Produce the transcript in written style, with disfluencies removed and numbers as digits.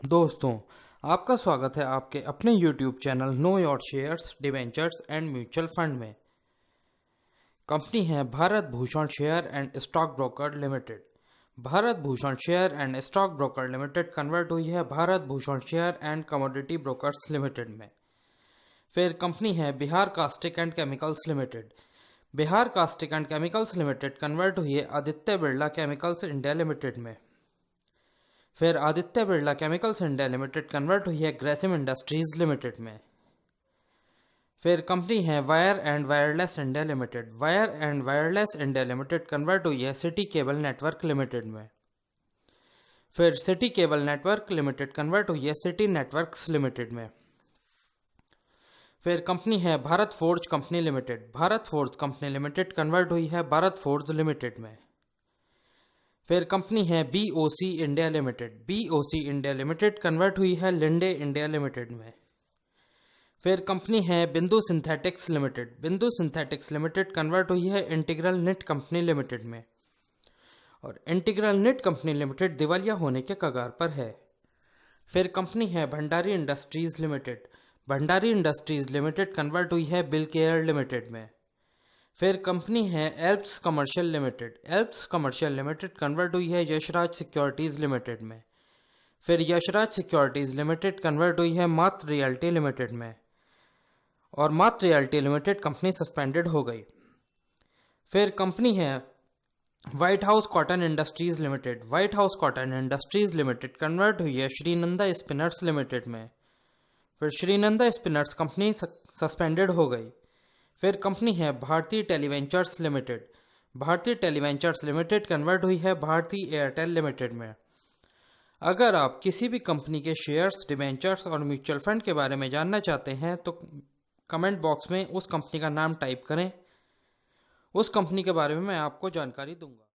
दोस्तों, आपका स्वागत है आपके अपने YouTube channel know your shares debentures and mutual fund में। कंपनी है Bharat Bhushan share and stock broker limited. Bharat Bhushan share and stock broker limited convert हुई है Bharat Bhushan share and commodity brokers limited में। फिर कंपनी है Bihar caustic and chemicals limited. Bihar caustic and chemicals limited convert हुई है Aditya Birla chemicals India limited में। फिर Aditya Birla chemicals India limited convert हुई है ग्रेसिम इंडस्ट्रीज लिमिटेड में। फिर कंपनी है wire and wireless India limited. Wire and wireless India limited convert हुई है सिटी केबल नेटवर्क लिमिटेड में। फिर city cable network limited convert हुई है सिटी नेटवर्क्स लिमिटेड में। फिर कंपनी है Bharat forge company limited. Bharat forge company limited convert हुई है भारत फोर्ज लिमिटेड में। फिर कंपनी है BOC India limited. BOC India limited convert हुई है लिंडे इंडिया लिमिटेड में। फिर कंपनी है बिंदु सिंथेटिक्स लिमिटेड। बिंदु सिंथेटिक्स लिमिटेड कन्वर्ट हुई है इंटीग्रल निट कंपनी लिमिटेड में। और इंटीग्रल निट कंपनी लिमिटेड दिवालिया होने के कगार पर है। फिर कंपनी है Bhandari industries limited. Bhandari industries limited convert हुई है बिलकेयर लिमिटेड में। फिर कंपनी है Alps commercial limited. Alps commercial limited convert हुई है यशराज सिक्योरिटीज लिमिटेड में। फिर यशराज सिक्योरिटीज लिमिटेड कन्वर्ट हुई है मात्र रियल्टी लिमिटेड में। और मात्र रियल्टी लिमिटेड कंपनी सस्पेंडेड हो गई। फिर कंपनी है white house cotton industries limited. White house cotton industries limited convert हुई है श्रीनंदा स्पिनर्स लिमिटेड में। फिर श्रीनंदा स्पिनर्स कंपनी सस्पेंडेड हो गई। फिर कंपनी है भारतीय टेलीवेंचर्स लिमिटेड। भारतीय टेलीवेंचर्स लिमिटेड कन्वर्ट हुई है भारतीय एयरटेल लिमिटेड में। अगर आप किसी भी कंपनी के शेयर्स डिबेंचर्स और म्यूचुअल फंड के बारे में जानना चाहते हैं तो कमेंट बॉक्स में उस कंपनी का नाम टाइप करें। उस कंपनी के बारे में मैं आपको जानकारी दूंगा।